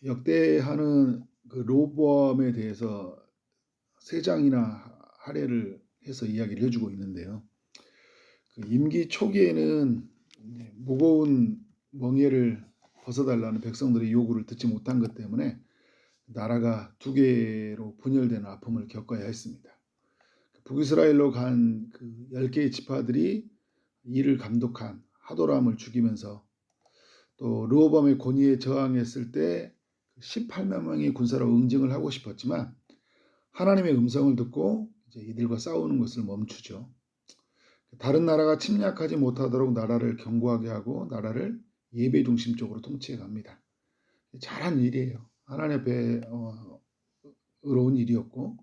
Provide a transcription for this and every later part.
역대하는 그 로보암에 대해서 세 장이나 할애를 해서 이야기를 해주고 있는데요. 그 임기 초기에는 무거운 멍에를 벗어달라는 백성들의 요구를 듣지 못한 것 때문에 나라가 두 개로 분열되는 아픔을 겪어야 했습니다. 북이스라엘로 간 그 10개의 지파들이 이를 감독한 하도람을 죽이면서 또 르호보암의 권위에 저항했을 때 18만 명의 군사로 응징을 하고 싶었지만 하나님의 음성을 듣고 이제 이들과 싸우는 것을 멈추죠. 다른 나라가 침략하지 못하도록 나라를 견고하게 하고 나라를 예배 중심적으로 통치해 갑니다. 잘한 일이에요. 하나님 앞에 의로운 일이었고,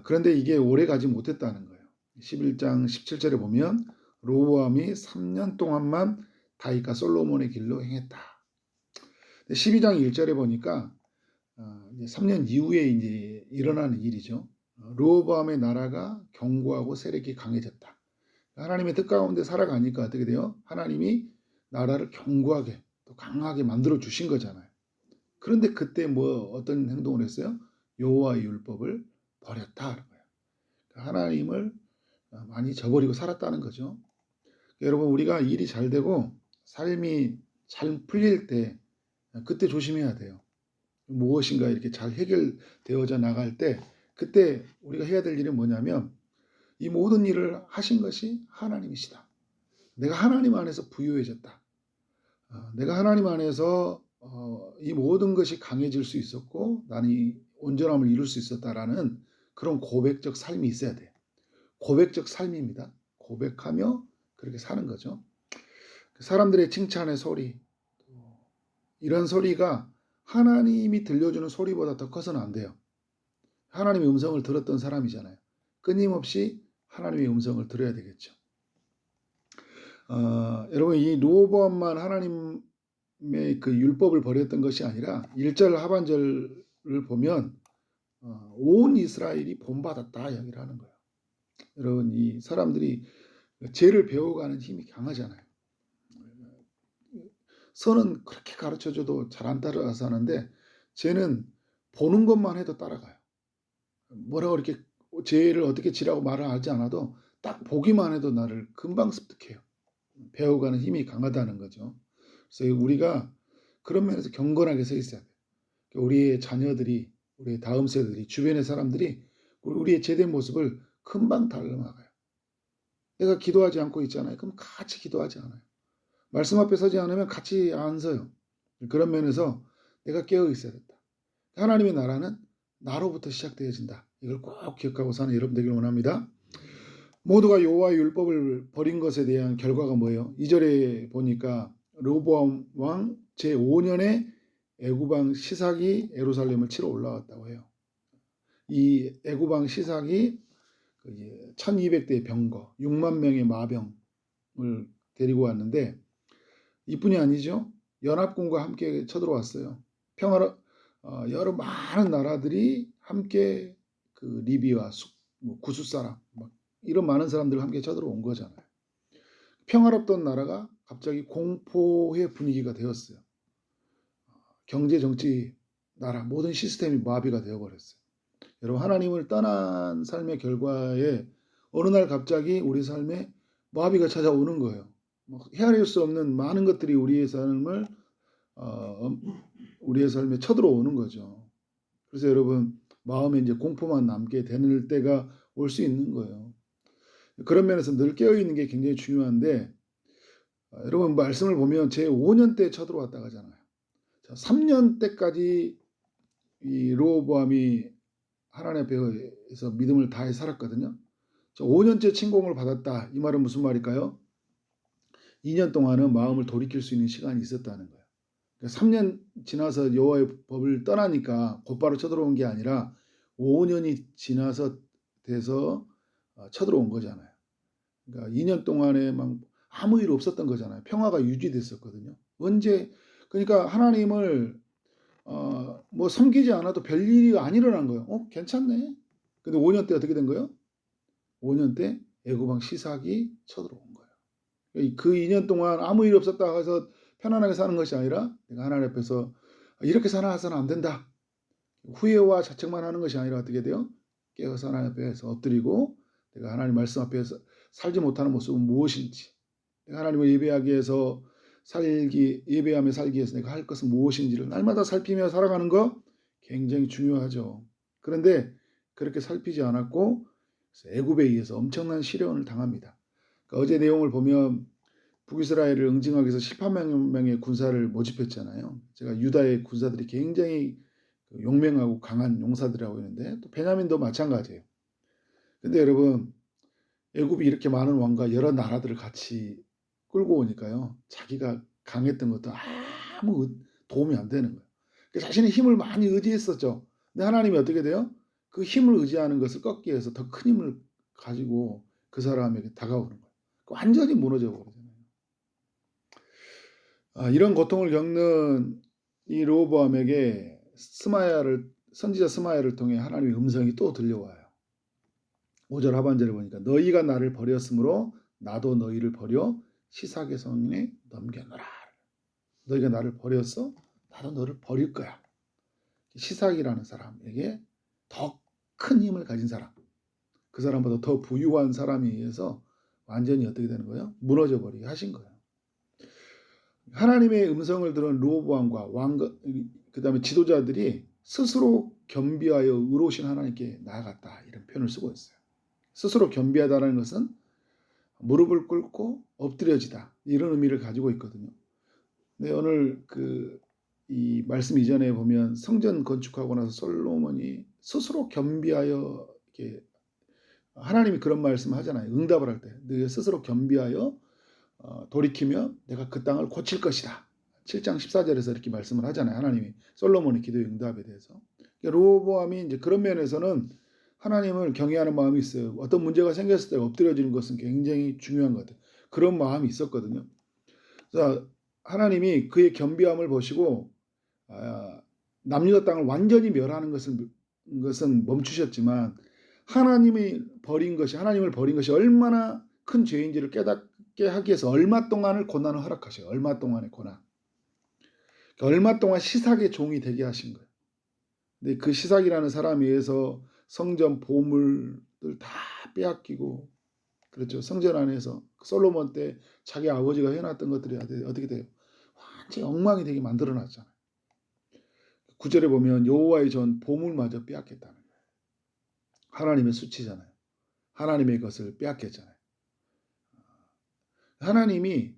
그런데 이게 오래 가지 못했다는 거예요. 11장 17절에 보면 로보암이 3년 동안만 다윗과 솔로몬의 길로 행했다. 12장 1절에 보니까 3년 이후에 이제 일어나는 일이죠. 르호보암의 나라가 견고하고 세력이 강해졌다. 하나님의 뜻 가운데 살아가니까 어떻게 돼요? 하나님이 나라를 견고하게 또 강하게 만들어 주신 거잖아요. 그런데 그때 어떤 행동을 했어요? 여호와의 율법을 버렸다. 하나님을 많이 저버리고 살았다는 거죠. 여러분, 우리가 일이 잘 되고 삶이 잘 풀릴 때 그때 조심해야 돼요. 무엇인가 이렇게 잘 해결되어져 나갈 때 그때 우리가 해야 될 일은 뭐냐면 이 모든 일을 하신 것이 하나님이시다. 내가 하나님 안에서 부유해졌다. 내가 하나님 안에서 이 모든 것이 강해질 수 있었고 나는 이 온전함을 이룰 수 있었다라는 그런 고백적 삶이 있어야 돼요. 고백적 삶입니다. 고백하며 그렇게 사는 거죠. 사람들의 칭찬의 소리, 이런 소리가 하나님이 들려주는 소리보다 더 커서는 안 돼요. 하나님의 음성을 들었던 사람이잖아요. 끊임없이 하나님의 음성을 들어야 되겠죠. 여러분, 이 르호보암만 하나님의 그 율법을 버렸던 것이 아니라 1절 하반절을 보면 온 이스라엘이 본받았다 이야기를 하는 거예요. 여러분, 이 사람들이 죄를 배워가는 힘이 강하잖아요. 선은 그렇게 가르쳐줘도 잘 안 따라가서 하는데 죄는 보는 것만 해도 따라가요. 뭐라고 이렇게 죄를 어떻게 지라고 말을 하지 않아도 딱 보기만 해도 나를 금방 습득해요. 배워가는 힘이 강하다는 거죠. 그래서 우리가 그런 면에서 경건하게 서 있어야 돼요. 우리의 자녀들이, 우리의 다음 세대들이, 주변의 사람들이 우리의 제된 모습을 금방 닮아가요. 내가 기도하지 않고 있잖아요. 그럼 같이 기도하지 않아요. 말씀 앞에 서지 않으면 같이 안 서요. 그런 면에서 내가 깨어 있어야 된다. 하나님의 나라는 나로부터 시작되어진다. 이걸 꼭 기억하고 사는 여러분 되기를 원합니다. 모두가 여호와의 율법을 버린 것에 대한 결과가 뭐예요? 2절에 보니까 르호보암 왕 제5년에 애굽왕 시삭이 예루살렘을 치러 올라왔다고 해요. 이 애굽왕 시삭이 1200대의 병거, 6만 명의 마병을 데리고 왔는데 이뿐이 아니죠. 연합군과 함께 쳐들어왔어요. 여러 많은 나라들이 함께 그 리비아, 구스 사람, 이런 많은 사람들과 함께 쳐들어온 거잖아요. 평화롭던 나라가 갑자기 공포의 분위기가 되었어요. 경제, 정치, 나라 모든 시스템이 마비가 되어버렸어요. 여러분, 하나님을 떠난 삶의 결과에 어느 날 갑자기 우리 삶에 마비가 찾아오는 거예요. 헤아릴 수 없는 많은 것들이 우리의 삶에 쳐들어오는 거죠. 그래서 여러분, 마음에 이제 공포만 남게 되는 때가 올 수 있는 거예요. 그런 면에서 늘 깨어있는 게 굉장히 중요한데, 여러분 말씀을 보면 제5년 때 쳐들어왔다고 하잖아요. 3년 때까지 이 르호보암이 하나님 앞에서 믿음을 다해 살았거든요. 5년째 침공을 받았다. 이 말은 무슨 말일까요? 2년 동안은 마음을 돌이킬 수 있는 시간이 있었다는 거예요. 그러니까 3년 지나서 여호와의 법을 떠나니까 곧바로 쳐들어온 게 아니라 5년이 지나서 돼서 쳐들어온 거잖아요. 그러니까 2년 동안에 막 아무 일 없었던 거잖아요. 평화가 유지됐었거든요. 그러니까 하나님을 섬기지 않아도 별일이 안 일어난 거예요. 괜찮네. 근데 5년 때 어떻게 된 거예요? 5년 때 애굽왕 시삭이 쳐들어온 거예요. 그 2년 동안 아무 일 없었다 해서 편안하게 사는 것이 아니라 내가 하나님 앞에서 이렇게 살아서는 안 된다. 후회와 자책만 하는 것이 아니라 어떻게 돼요? 깨어서 하나님 앞에서 엎드리고 내가 하나님 말씀 앞에서 살지 못하는 모습은 무엇인지, 내가 하나님을 예배하기 위해서 예배하며 살기 위해서 내가 할 것은 무엇인지를 날마다 살피며 살아가는 거 굉장히 중요하죠. 그런데 그렇게 살피지 않았고 애굽에 의해서 엄청난 시련을 당합니다. 그러니까 어제 내용을 보면 북이스라엘을 응징하기 위해서 18만 명의 군사를 모집했잖아요. 제가 유다의 군사들이 굉장히 용맹하고 강한 용사들이라고 했는데 또 베냐민도 마찬가지예요. 근데 여러분 애굽이 이렇게 많은 왕과 여러 나라들을 같이 끌고 오니까요. 자기가 강했던 것도 아무 도움이 안 되는 거예요. 자신의 힘을 많이 의지했었죠. 근데 하나님이 어떻게 돼요? 그 힘을 의지하는 것을 꺾기 위해서 더 큰 힘을 가지고 그 사람에게 다가오는 거예요. 완전히 무너져 버리잖아요. 이런 고통을 겪는 이 르호보암에게 선지자 스마야를 통해 하나님의 음성이 또 들려와요. 5절 하반절에 보니까 너희가 나를 버렸으므로 나도 너희를 버려 시삭의 손에 넘겨놓으라. 너희가 나를 버렸어? 나도 너를 버릴 거야. 시삭이라는 사람에게 더 큰 힘을 가진 사람, 그 사람보다 더 부유한 사람에 의해서 완전히 어떻게 되는 거예요? 무너져 버리게 하신 거예요. 하나님의 음성을 들은 르호보암과 그 다음에 지도자들이 스스로 겸비하여 의로우신 하나님께 나아갔다, 이런 표현을 쓰고 있어요. 스스로 겸비하다는 것은 무릎을 꿇고 엎드려지다, 이런 의미를 가지고 있거든요. 근데 오늘 이 말씀 이전에 보면 성전 건축하고 나서 솔로몬이 스스로 겸비하여, 이렇게 하나님이 그런 말씀을 하잖아요. 응답을 할 때 너희가 스스로 겸비하여 돌이키며 내가 그 땅을 고칠 것이다. 7장 14절에서 이렇게 말씀을 하잖아요. 하나님이 솔로몬의 기도의 응답에 대해서. 르호보암이 이제 그런 면에서는 하나님을 경외하는 마음이 있어요. 어떤 문제가 생겼을 때 엎드려지는 것은 굉장히 중요한 것 같아요. 그런 마음이 있었거든요. 그래서 하나님이 그의 겸비함을 보시고 남유다 땅을 완전히 멸하는 것은 멈추셨지만 하나님을 버린 것이 얼마나 큰 죄인지를 깨닫게 하기 위해서 얼마 동안을 고난을 허락하셔요. 얼마 동안의 고난. 얼마 동안 시삭의 종이 되게 하신 거예요. 근데 그 시삭이라는 사람에 의해서 성전 보물들 다 빼앗기고, 그렇죠. 성전 안에서 솔로몬 때 자기 아버지가 해놨던 것들이 어떻게 돼요? 완전히 엉망이 되게 만들어놨잖아요. 9절에 보면 여호와의 전 보물마저 빼앗겼다는 거예요. 하나님의 수치잖아요. 하나님의 것을 빼앗겼잖아요. 하나님이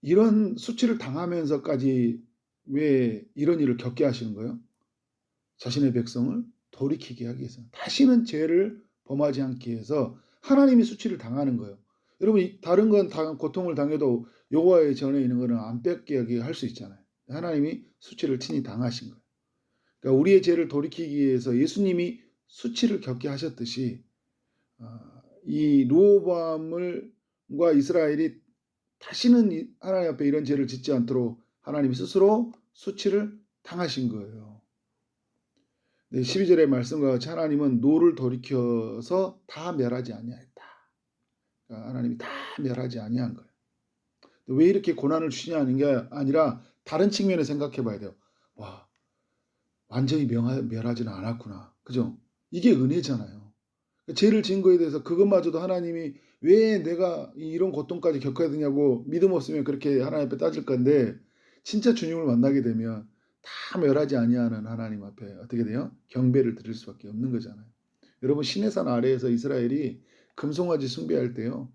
이런 수치를 당하면서까지 왜 이런 일을 겪게 하시는 거예요? 자신의 백성을 돌이키게 하기 위해서, 다시는 죄를 범하지 않기 위해서 하나님이 수치를 당하는 거예요. 여러분, 다른 건 고통을 당해도 여호와의 전에 있는 거는 안 뺏기게 할 수 있잖아요. 하나님이 수치를 친히 당하신 거예요. 그러니까 우리의 죄를 돌이키기 위해서 예수님이 수치를 겪게 하셨듯이 이 르호보암과 이스라엘이 다시는 하나님 앞에 이런 죄를 짓지 않도록 하나님이 스스로 수치를 당하신 거예요. 12절의 말씀과 같이 하나님은 노를 돌이켜서 다 멸하지 아니하였다. 그러니까 하나님이 다 멸하지 아니한 거예요. 왜 이렇게 고난을 주시냐는 게 아니라 다른 측면에 생각해 봐야 돼요. 와, 완전히 멸하지는 않았구나. 그죠? 이게 은혜잖아요. 죄를 지은 거에 대해서 그것마저도 하나님이 왜 내가 이런 고통까지 겪어야 되냐고 믿음 없으면 그렇게 하나님 앞에 따질 건데, 진짜 주님을 만나게 되면 다 멸하지 아니하는 하나님 앞에 어떻게 돼요? 경배를 드릴 수밖에 없는 거잖아요. 여러분, 시내산 아래에서 이스라엘이 금송아지 숭배할 때요,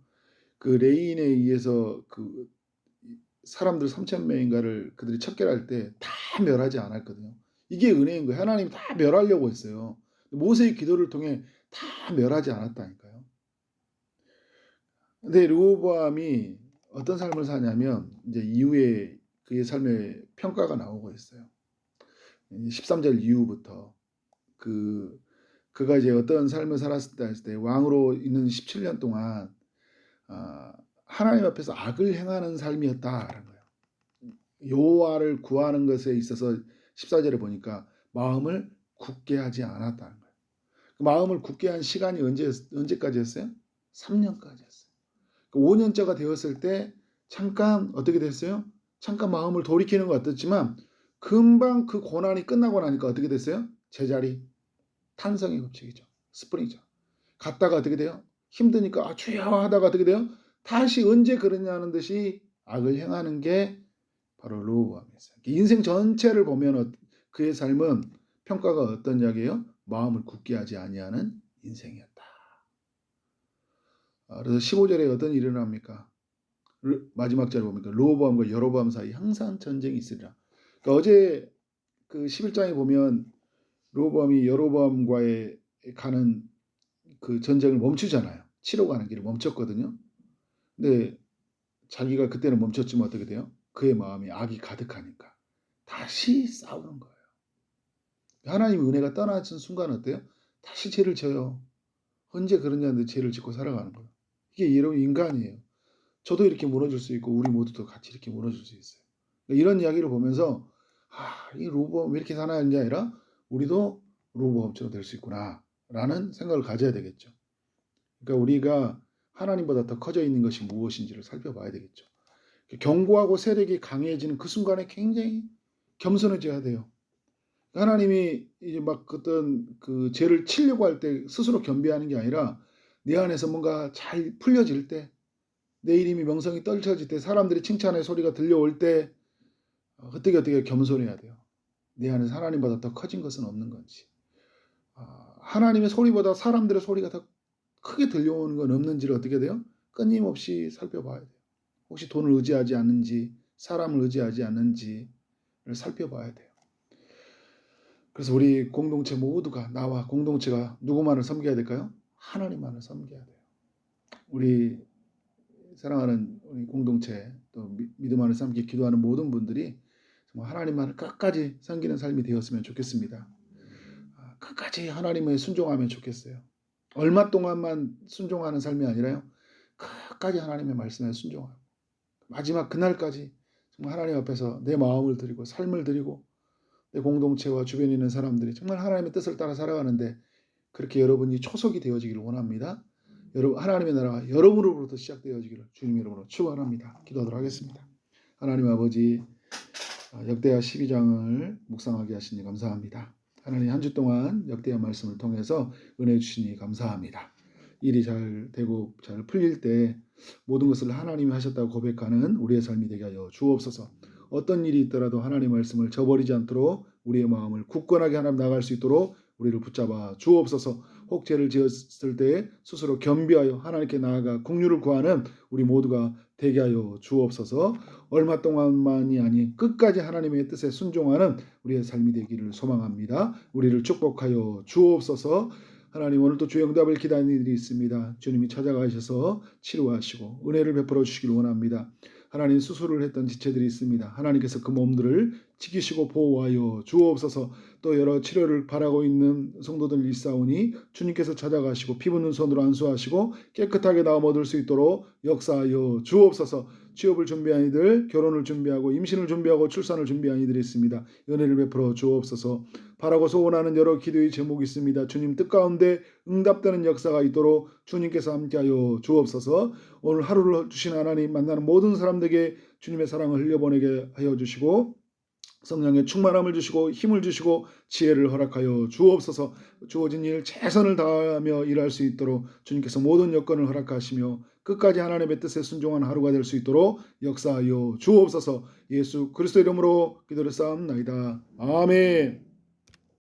그 레인에 의해서 그 사람들 3,000명인가를 그들이 척결할 때 다 멸하지 않았거든요. 이게 은혜인 거예요. 하나님이 다 멸하려고 했어요. 모세의 기도를 통해 다 멸하지 않았다니까요. 근데 르호보암이 어떤 삶을 사냐면 이제 이후에 그의 삶의 평가가 나오고 있어요. 13절 이후부터 그가 이제 어떤 삶을 살았을 때 왕으로 있는 17년 동안 하나님 앞에서 악을 행하는 삶이었다라는 거예요. 여호와를 구하는 것에 있어서 14절에 보니까 마음을 굳게 하지 않았다는 거예요. 그 마음을 굳게 한 시간이 언제까지였어요? 3년까지였어요. 5년째가 되었을 때 잠깐 어떻게 됐어요? 잠깐 마음을 돌이키는 것 같았지만 금방 그 고난이 끝나고 나니까 어떻게 됐어요? 제자리 탄성의 법칙이죠. 스프링이죠. 갔다가 어떻게 돼요? 힘드니까 아 주여 하다가 어떻게 돼요? 다시 언제 그러냐는 듯이 악을 행하는 게 바로 르호보암이었어요. 인생 전체를 보면 그의 삶은 평가가 어떤 이야기예요? 마음을 굳게 하지 아니하는 인생이었다. 그래서 15절에 어떤 일이 일어납니까? 마지막 절에 보니까 르호보암과 여로보암 사이 항상 전쟁이 있으리라. 그러니까 어제 그 11장에 보면 르호보암이 여로보암과의 가는 그 전쟁을 멈추잖아요. 치러 가는 길을 멈췄거든요. 근데 자기가 그때는 멈췄지만 어떻게 돼요? 그의 마음이 악이 가득하니까 다시 싸우는 거예요. 하나님의 은혜가 떠나진 순간 어때요? 다시 죄를 져요. 언제 그러냐는데 죄를 짓고 살아가는 거예요. 이게 여러분 인간이에요. 저도 이렇게 무너질 수 있고 우리 모두도 같이 이렇게 무너질 수 있어요. 그러니까 이런 이야기를 보면서 이 르호보암 왜 이렇게 사나이인 게 아니라 우리도 르호보암처럼 될 수 있구나 라는 생각을 가져야 되겠죠. 그러니까 우리가 하나님보다 더 커져 있는 것이 무엇인지를 살펴봐야 되겠죠. 견고하고 세력이 강해지는 그 순간에 굉장히 겸손해져야 돼요. 하나님이 이제 막 어떤 그 죄를 치려고 할 때 스스로 겸비하는 게 아니라 내 안에서 뭔가 잘 풀려질 때, 내 이름이 명성이 떨쳐질 때, 사람들이 칭찬의 소리가 들려올 때 어떻게 겸손해야 돼요. 내 안에서 하나님보다 더 커진 것은 없는 건지, 하나님의 소리보다 사람들의 소리가 더 크게 들려오는 건 없는지를 어떻게 돼요? 끊임없이 살펴봐야 돼요. 혹시 돈을 의지하지 않는지, 사람을 의지하지 않는지를 살펴봐야 돼요. 그래서 우리 공동체 모두가, 나와 공동체가 누구만을 섬겨야 될까요? 하나님만을 섬겨야 돼요. 우리 사랑하는 우리 공동체, 또 믿음 안에 삼기 기도하는 모든 분들이 정말 하나님만을 끝까지 섬기는 삶이 되었으면 좋겠습니다. 끝까지 하나님에 순종하면 좋겠어요. 얼마 동안만 순종하는 삶이 아니라요, 끝까지 하나님의 말씀에 순종하고 마지막 그날까지 정말 하나님 앞에서 내 마음을 드리고 삶을 드리고 내 공동체와 주변에 있는 사람들이 정말 하나님의 뜻을 따라 살아가는데 그렇게 여러분이 초석이 되어지기를 원합니다. 여러분, 하나님의 나라가 여러분으로부터 시작되어지기를 주님 이름으로 축원합니다. 기도하도록 하겠습니다. 하나님 아버지, 역대하 12장을 묵상하게 하시니 감사합니다. 하나님 한 주 동안 역대하 말씀을 통해서 은혜 주시니 감사합니다. 일이 잘 되고 잘 풀릴 때 모든 것을 하나님이 하셨다고 고백하는 우리의 삶이 되게 하여 주옵소서. 어떤 일이 있더라도 하나님 말씀을 저버리지 않도록 우리의 마음을 굳건하게 하나님 나갈 수 있도록 우리를 붙잡아 주옵소서. 혹 죄를 지었을 때 스스로 겸비하여 하나님께 나아가 긍휼을 구하는 우리 모두가 되게 하여 주옵소서. 얼마 동안만이 아닌 끝까지 하나님의 뜻에 순종하는 우리의 삶이 되기를 소망합니다. 우리를 축복하여 주옵소서. 하나님, 오늘도 주의 응답을 기다리는 일이 있습니다. 주님이 찾아가셔서 치료하시고 은혜를 베풀어 주시길 원합니다. 하나님, 수술을 했던 지체들이 있습니다. 하나님께서 그 몸들을 지키시고 보호하여 주옵소서. 또 여러 치료를 바라고 있는 성도들 있사오니 주님께서 찾아가시고 피붓는 손으로 안수하시고 깨끗하게 나음 얻을 수 있도록 역사하여 주옵소서. 취업을 준비한 이들, 결혼을 준비하고 임신을 준비하고 출산을 준비한 이들이 있습니다. 은혜를 베풀어 주옵소서. 바라고 소원하는 여러 기도의 제목이 있습니다. 주님 뜻 가운데 응답되는 역사가 있도록 주님께서 함께하여 주옵소서. 오늘 하루를 주신 하나님, 만나는 모든 사람들에게 주님의 사랑을 흘려보내게 하여 주시고 성령의 충만함을 주시고 힘을 주시고 지혜를 허락하여 주옵소서. 주어진 일 최선을 다하며 일할 수 있도록 주님께서 모든 여건을 허락하시며 끝까지 하나님의 뜻에 순종하는 하루가 될 수 있도록 역사하여 주옵소서. 예수 그리스도 이름으로 기도를 쌓옵나이다. 아멘.